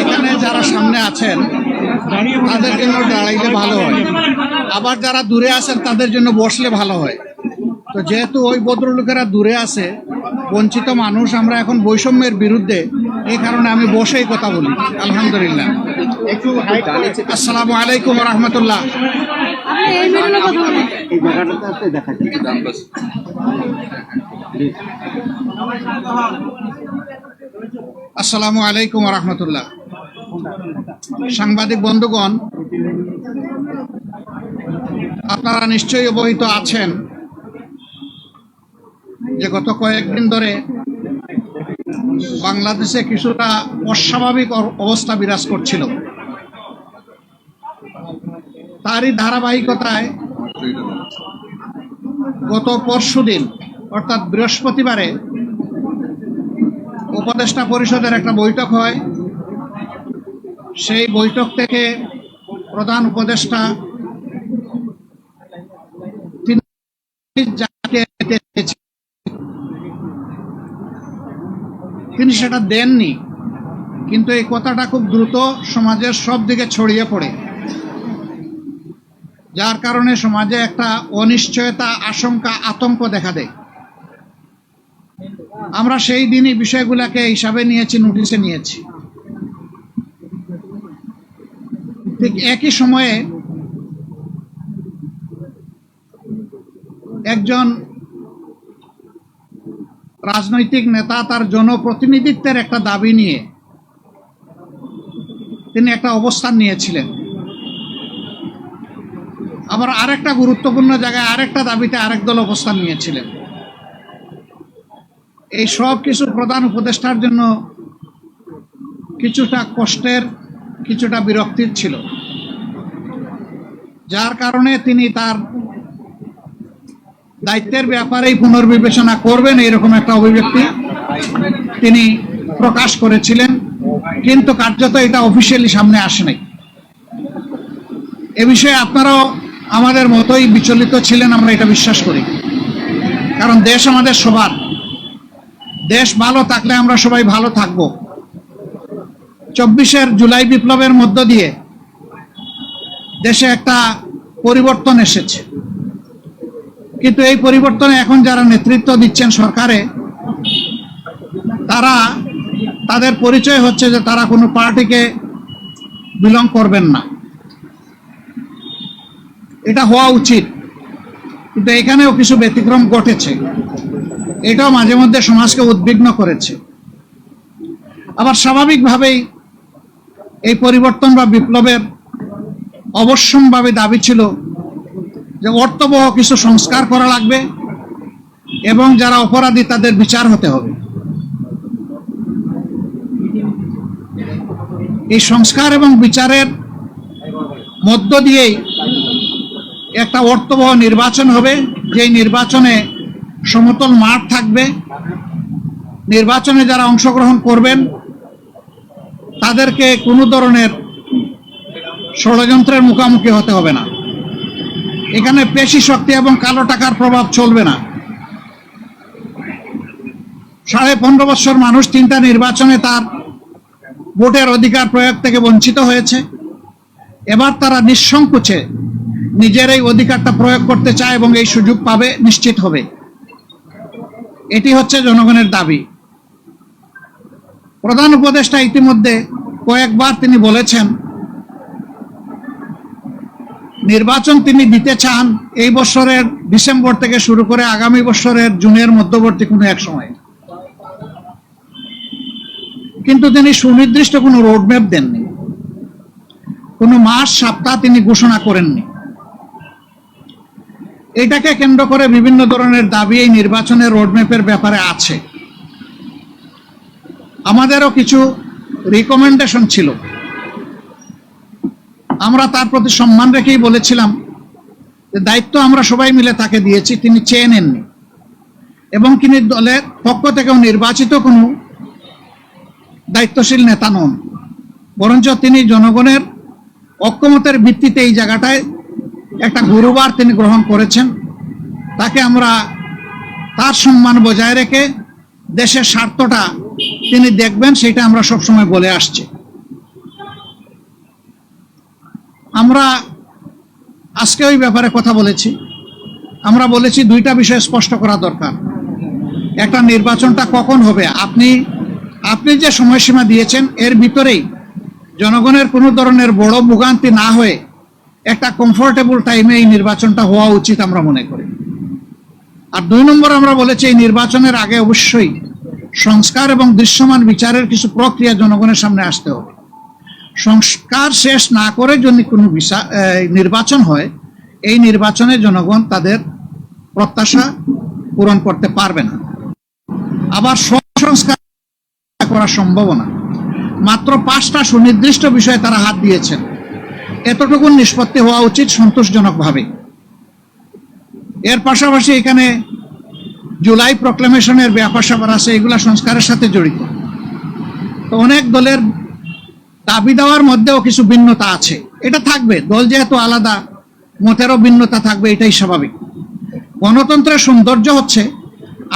এখানে যারা সামনে আছেন তাদের জন্য দাঁড়াইলে ভালো হয়, আবার যারা দূরে আছেন তাদের জন্য বসলে ভালো হয়। তো যেহেতু ওই ভদ্রলোকেরা দূরে আছে, বঞ্চিত মানুষ, আমরা এখন বৈষম্যের বিরুদ্ধে, এই কারণে আমি বসেই কথা বলি। আলহামদুলিল্লাহ। আসসালামু আলাইকুম রহমতুল্লাহ। আসসালামু আলাইকুম রহমতুল্লাহ। সাংবাদিক বন্ধুগণ, আপনারা নিশ্চয়ই অবহিত আছেন যে গত কয়েকদিন ধরে বাংলাদেশে কিছুটা অস্বাভাবিক অবস্থা বিরাজ করছিল। তারই ধারাবাহিকতায় গত পরশুদিন অর্থাৎ বৃহস্পতিবারে উপদেষ্টা পরিষদের একটা বৈঠক হয়। সেই বৈঠক থেকে প্রধান উপদেষ্টা তিনি সেটা দেননি, কিন্তু এই কথাটা খুব দ্রুত সমাজের সব দিকে ছড়িয়ে পড়ে, যার কারণে সমাজে একটা অনিশ্চয়তা, আশঙ্কা, আতঙ্ক দেখা দেয়। আমরা সেই দিনই বিষয়গুলোকে হিসাবে নিয়েছি, নোটিশে নিয়েছি। ঠিক একই সময়ে একজন রাজনৈতিক নেতা তার জনপ্রতিনিধিত্বের একটা দাবি নিয়ে তিনি একটা অবস্থান নিয়েছিলেন। আবার আরেকটা গুরুত্বপূর্ণ জায়গায় আরেকটা দাবিতে আরেক দল অবস্থান নিয়েছিলেন। এই সব কিছু প্রধান উপদেষ্টার জন্য কিছুটা কষ্টের, কিছুটা বিরক্তির ছিল, যার কারণে তিনি তার দায়িত্বের ব্যাপারেই পুনর্বিবেচনা করবেন এরকম একটা অভিব্যক্তি তিনি প্রকাশ করেছিলেন, কিন্তু কার্যত এটা অফিসিয়ালি সামনে আসে নাই। এ বিষয়ে আপনারাও আমাদের মতোই বিচলিত ছিলেন, আমরা এটা বিশ্বাস করি। কারণ দেশ আমাদের সবার, দেশ ভালো থাকলে আমরা সবাই ভালো থাকব। 24 জুলাই বিপ্লবের মধ্য দিয়ে দেশে একটা পরিবর্তন এসেছে, কিন্তু এই পরিবর্তনে এখন যারা নেতৃত্ব দিচ্ছেন সরকারে, তাদের পরিচয় হচ্ছে যে তারা কোনো পার্টিকে বিলং করবেন না। এটা হওয়া উচিত, কিন্তু এখানেও কিছু ব্যতিক্রম ঘটেছে। এটাও মাঝে মধ্যে সমাজকে উদ্বিগ্ন করেছে। আবার স্বাভাবিকভাবেই এই পরিবর্তন বা বিপ্লবের অবশ্যম্ভাবী দাবি ছিল যে অর্থবহ কিছু সংস্কার করা লাগবে এবং যারা অপরাধী তাদের বিচার হতে হবে। এই সংস্কার এবং বিচারের মধ্য দিয়েই একটা অর্থবহ নির্বাচন হবে, যেই নির্বাচনে সমতল মাঠ থাকবে। নির্বাচনে যারা অংশগ্রহণ করবেন তাদেরকে কোনো ধরনের ষড়যন্ত্রের মুখোমুখি হতে হবে না। এখানে পেশি শক্তি এবং কালো টাকার প্রভাব চলবে না। 15.5 বছর মানুষ 3টা নির্বাচনে তার ভোটের অধিকার প্রয়োগ থেকে বঞ্চিত হয়েছে। এবার তারা নিঃসংকোচে নিজের এই অধিকারটা প্রয়োগ করতে চায় এবং এই সুযোগ পাবে, নিশ্চিত হবে। এটি হচ্ছে জনগণের দাবি। প্রধান উপদেষ্টা ইতিমধ্যে কয়েকবার তিনি বলেছেন নির্বাচন তিনি দিতে চান এই বছরের ডিসেম্বর থেকে শুরু করে আগামী বছরের জুনের মধ্যবর্তী কোনো এক সময়, কিন্তু তিনি সুনির্দিষ্ট কোনো রোডম্যাপ দেননি, কোনো মাস সপ্তাহ তিনি ঘোষণা করেননি। এটাকে কেন্দ্র করে বিভিন্ন ধরনের দাবি এই নির্বাচনের রোডম্যাপের ব্যাপারে আছে। আমাদেরও কিছু রিকমেন্ডেশন ছিল, আমরা তার প্রতি সম্মান রেখেই বলেছিলাম যে দায়িত্ব আমরা সবাই মিলে তাকে দিয়েছি, তিনি চেয়ে নেননি এবং তিনি দলের পক্ষ থেকেও নির্বাচিত কোনো দায়িত্বশীল নেতা নন, বরঞ্চ তিনি জনগণের ঐক্যমতের ভিত্তিতে এই জায়গাটায় একটা গুরুবার তিনি গ্রহণ করেছেন। তাকে আমরা তার সম্মান বজায় রেখে দেশের স্বার্থটা তিনি দেখবেন, সেটা আমরা সবসময় বলে আসছি। আমরা আজকে ওই ব্যাপারে কথা বলেছি। আমরা বলেছি দুইটা বিষয় স্পষ্ট করা দরকার। একটা, নির্বাচনটা কখন হবে, আপনি যে সময়সীমা দিয়েছেন এর ভিতরেই জনগণের কোনো ধরনের বড় ভোগান্তি না হয়ে একটা কমফোর্টেবল টাইমে এই নির্বাচনটা হওয়া উচিত আমরা মনে করি। আর 2 নম্বর, আমরা বলেছি এই নির্বাচনের আগে অবশ্যই সংস্কার এবং দৃশ্যমান বিচারের কিছু প্রক্রিয়া জনগণের সামনে আসতে হবে। সংস্কার শেষ না করে যদি কোনো নির্বাচন হয়, এই নির্বাচনে জনগণ তাদের প্রত্যাশা পূরণ করতে পারবে না। আবার সংস্কার করা সম্ভব না। মাত্র 5টা সুনির্দিষ্ট বিষয়ে তারা হাত দিয়েছেন। এতটুকু নিষ্পত্তি হওয়া উচিত সন্তোষজনকভাবে। এর পাশাপাশি এখানে জুলাই প্রক্লেমেশনের ব্যাপার স্যাপার আছে, এগুলা সংস্কারের সাথে জড়িত। তো অনেক দলের দাবি দেওয়ার মধ্যেও কিছু ভিন্নতা আছে, এটা থাকবে। দল যেহেতু আলাদা, মতেরও ভিন্নতা থাকবে, এটাই স্বাভাবিক। গণতন্ত্রের সৌন্দর্য হচ্ছে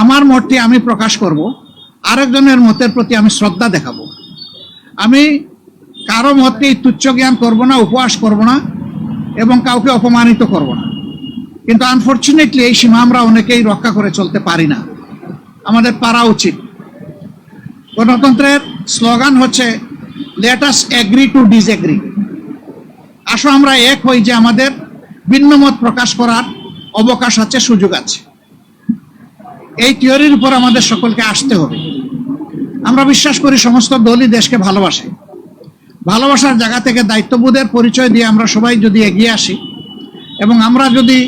আমার মতটি আমি প্রকাশ করব, আরেকজনের মতের প্রতি আমি শ্রদ্ধা দেখাবো। আমি কারো মতকেই তুচ্ছ জ্ঞান করব না, উপহাস করব না, এবং কাউকে অপমানিত করব না। কিন্তু আনফরচুনেটলি এই সীমা আমরা অনেকেই রক্ষা করে চলতে পারি না। আমাদের পারা উচিত। গণতন্ত্রের স্লোগান হচ্ছে let us agree to disagree. আসো আমরা এক হই যে আমাদের ভিন্ন মত প্রকাশ করার অবকাশ আছে, সুযোগ আছে। এই থিওরির উপর আমাদের সকলকে আসতে হবে। আমরা বিশ্বাস করি সমস্ত দলই দেশকে ভালোবাসে। ভালোবাসার জায়গা থেকে দায়িত্ববোধের পরিচয় দিয়ে আমরা সবাই যদি এগিয়ে আসি এবং আমরা যদি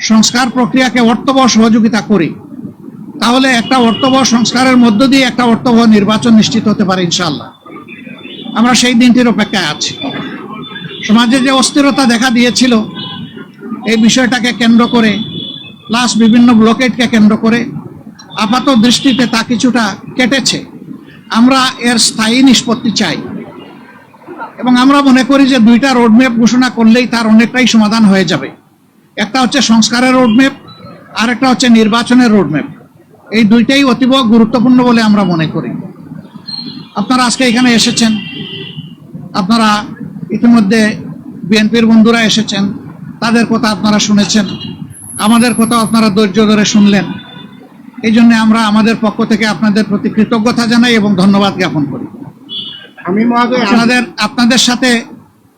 সংস্কার প্রক্রিয়াকে অর্থবহ সহযোগিতা করি, তাহলে একটা অর্থবহ সংস্কারের মধ্য দিয়ে একটা অর্থবহ নির্বাচন নিশ্চিত হতে পারে ইনশাআল্লাহ। আমরা সেই দিনটির অপেক্ষায় আছি। সমাজে যে অস্থিরতা দেখা দিয়েছিল এই বিষয়টাকে কেন্দ্র করে, প্লাস বিভিন্ন ব্লকেটকে কেন্দ্র করে আপাত দৃষ্টিতে তা কিছুটা কেটেছে। আমরা এর স্থায়ী নিষ্পত্তি চাই এবং আমরা মনে করি যে 2টা রোডম্যাপ ঘোষণা করলেই তার অনেকটাই সমাধান হয়ে যাবে। একটা হচ্ছে সংস্কারের রোডম্যাপ, আর একটা হচ্ছে নির্বাচনের রোডম্যাপ। এই দুইটাই অতীব গুরুত্বপূর্ণ বলে আমরা মনে করি। আপনারা আজকে এখানে এসেছেন, আপনারা ইতিমধ্যে বিএনপির বন্ধুরা এসেছেন, তাদের কথা আপনারা শুনেছেন, আমাদের কথা আপনারা ধৈর্য ধরে শুনলেন। এই জন্য আমরা আমাদের পক্ষ থেকে আপনাদের প্রতি কৃতজ্ঞতা জানাই এবং ধন্যবাদ জ্ঞাপন করি। আপনাদের সাথে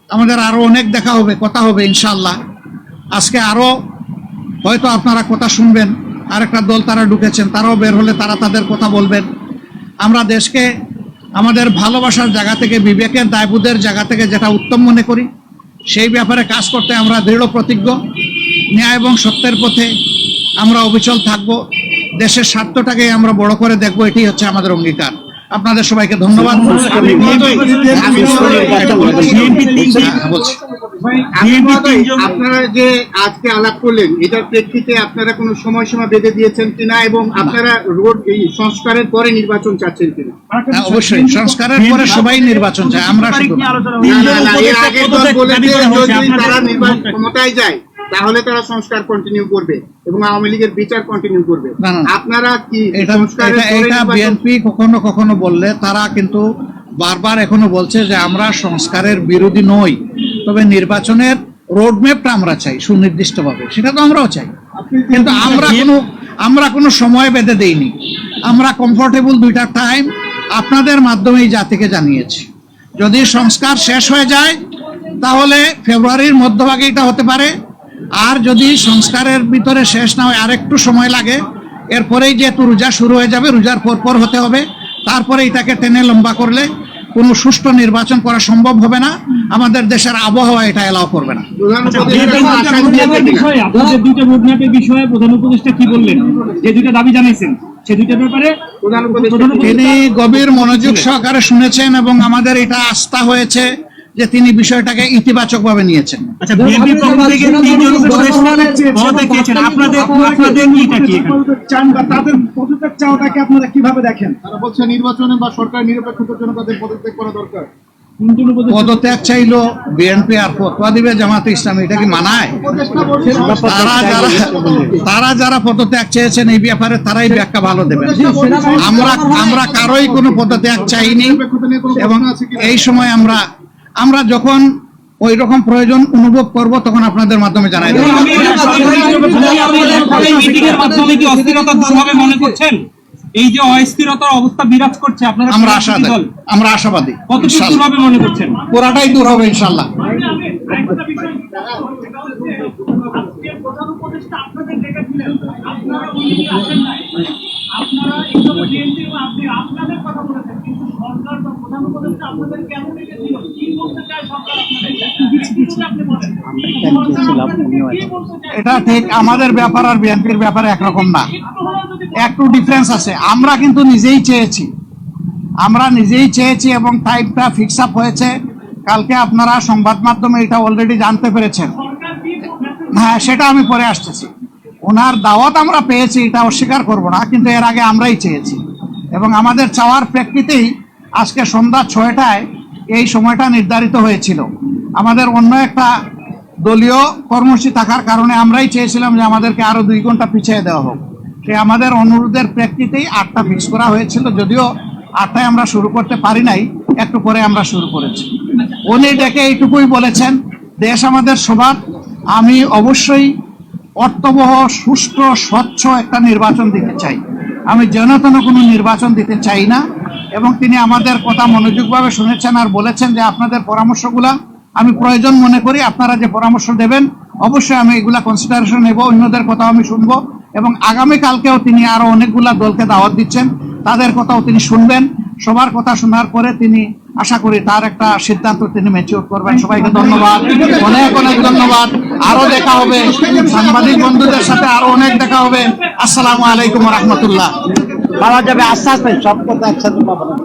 আমাদের আরো অনেক দেখা হবে, কথা হবে ইনশাআল্লাহ। আজকে আরো হয়তো আপনারা কথা শুনবেন, আরেকটা দল তারা ঢুকেছেন, তারাও বের হলে তারা তাদের কথা বলবেন। আমরা দেশকে আমাদের ভালোবাসার জায়গা থেকে, বিবেকের দায়বোধের জায়গা থেকে যেটা উত্তম মনে করি সেই ব্যাপারে কাজ করতে আমরা দৃঢ় প্রতিজ্ঞ। ন্যায় এবং সত্যের পথে আমরা অবিচল থাকব। দেশের স্বার্থটাকে আমরা বড় করে দেখব, এটি হচ্ছে আমাদের অঙ্গীকার। আপনাদের সবাইকে ধন্যবাদ। আপনারা যে আজকে আলাপ করলেন, এটার প্রেক্ষিতে আপনারা কোনো সময়সীমা বেঁধে দিয়েছেন কিনা এবং আপনারা সংস্কারের পরে নির্বাচন চাচ্ছেন কিনা? অবশ্যই সংস্কারের পরে সবাই নির্বাচন চায়, আমরা শুধু এর আগের দল বলেছে যদি তারা নির্বাচন ক্ষমতায় যায় তাহলে তারা সংস্কার কন্টিনিউ করবে এবং আওয়ামী লীগের বিচার কন্টিনিউ করবে। আপনারা কি এটা বিএনপি কখনো কখনো বললে, তারা কিন্তু বারবার এখনো বলছে যে আমরা সংস্কারের বিরোধী নই, তবে নির্বাচনের রোডম্যাপটা আমরা চাই সুনির্দিষ্টভাবে, সেটা তো আমরাও চাই। কিন্তু আমরা কোনো সময় বেঁধে দেইনি। আমরা কমফোর্টেবল 2টা টাইম আপনাদের মাধ্যমে এই জাতিকে জানিয়েছি। যদি সংস্কার শেষ হয়ে যায় তাহলে ফেব্রুয়ারির মধ্যভাগে এটা হতে পারে, আর যদি সংস্কারের ভিতরে শেষ না হয়, আরেকটু সময় লাগে, এরপরেই যেহেতু রোজা শুরু হয়ে যাবে, রোজার পর হতে হবে, তারপরে এটাকে টেনে লম্বা করলে কোনো সুষ্ঠু নির্বাচন করা সম্ভব হবে না। আমাদের দেশের আবহাওয়া এটা এলাও করবে না। প্রধান উপদেষ্টা কি বললেন, যে 2টা দাবি জানাইছেন সে 2টার ব্যাপারে তিনি গভীর মনোযোগ সহকারে শুনেছেন এবং আমাদের এটা আস্থা হয়েছে যে তিনি বিষয়টাকে ইতিবাচক ভাবে নিয়েছেন। আচ্ছা, বিএনপির পক্ষ থেকে 3জন উপদেষ্টা আপনাদের কিটা কি চান বা তাদের পদত্যাগ চাওয়াটাকে আপনারা কিভাবে দেখেন? তারা বলছে নির্বাচনে বা সরকার নিরপেক্ষতার জন্য তাদের পদত্যাগ করা দরকার। পদত্যাগ চাইলো বিএনপি আর ফতোয়া দিবে জামাতে ইসলামী, এটা কি মানায়? তারা যারা পদত্যাগ চেয়েছেন এই ব্যাপারে তারাই ব্যাখ্যা ভালো দেবেন। আমরা কারোই কোনো পদত্যাগ চাইনি, এবং এই সময় আমরা যখন ওই রকম প্রয়োজন অনুভব করব তখন আপনাদের মাধ্যমে জানাই দেব। মিটিংয়ের মাধ্যমে কি অস্থিরতা দূর হবে মনে করছেন? এই যে অস্থিরতার অবস্থা বিরাজ করছে, আপনারা আমরা আশাবাদী কতটুকু দূর হবে মনে করছেন? পুরাটাই দূর হবে ইনশাল্লাহ। এটা ঠিক, আমাদের ব্যাপার আর বিএনপির ব্যাপারে একরকম না, একটু ডিফারেন্স আছে। আমরা কিন্তু নিজেই চেয়েছি এবং টাইমটা ফিক্স আপ হয়েছে। কালকে আপনারা সংবাদ মাধ্যমে এটা অলরেডি জানতে পেরেছেন। হ্যাঁ, সেটা আমি পরে আসতেছি। ওনার দাওয়াত আমরা পেয়েছি, এটা অস্বীকার করব না, কিন্তু এর আগে আমরাই চেয়েছি এবং আমাদের চাওয়ার প্রেক্ষিতেই আজকে সন্ধ্যা 6টায় এই সময়টা নির্ধারিত হয়েছিল। আমাদের অন্য একটা দলীয় কর্মসূচি থাকার কারণে আমরাই চেয়েছিলাম যে আমাদেরকে আরো 2 ঘন্টা পিছিয়ে দেওয়া হোক। সে আমাদের অনুরোধের প্রেক্ষিতেই 8টা ফিক্স করা হয়েছিল, যদিও 8টায় আমরা শুরু করতে পারি নাই, একটু পরে আমরা শুরু করেছি। উনি ডেকে এইটুকুই বলেছেন, দেশ আমাদের সবার, আমি অবশ্যই অর্থবহ, সুষ্ঠু, স্বচ্ছ একটা নির্বাচন দিতে চাই, আমি যেন তেন কোনো নির্বাচন দিতে চাই না। এবং তিনি আমাদের কথা মনোযোগভাবে শুনেছেন আর বলেছেন যে আপনাদের পরামর্শগুলা আমি প্রয়োজন মনে করি, আপনারা যে পরামর্শ দেবেন অবশ্যই আমি এগুলা কনসিডারেশন নেব, অন্যদের কথাও আমি শুনবো। এবং আগামীকালকেও তিনি আরো অনেকগুলা দলকে দাওয়াত দিচ্ছেন, তাদের কথাও তিনি শুনবেন। সবার কথা শোনার পরে তিনি আশা করি তার একটা সিদ্ধান্ত তিনি ম্যাচিউর করবেন। সবাইকে ধন্যবাদ, অনেক অনেক ধন্যবাদ। আরো দেখা হবে, সাংবাদিক বন্ধুদের সাথে আরো অনেক দেখা হবে। আসসালামু আলাইকুম রহমতুল্লাহ। পাওয়া যাবে আস্তে আস্তে, সব কথা একসাথে পাবো না।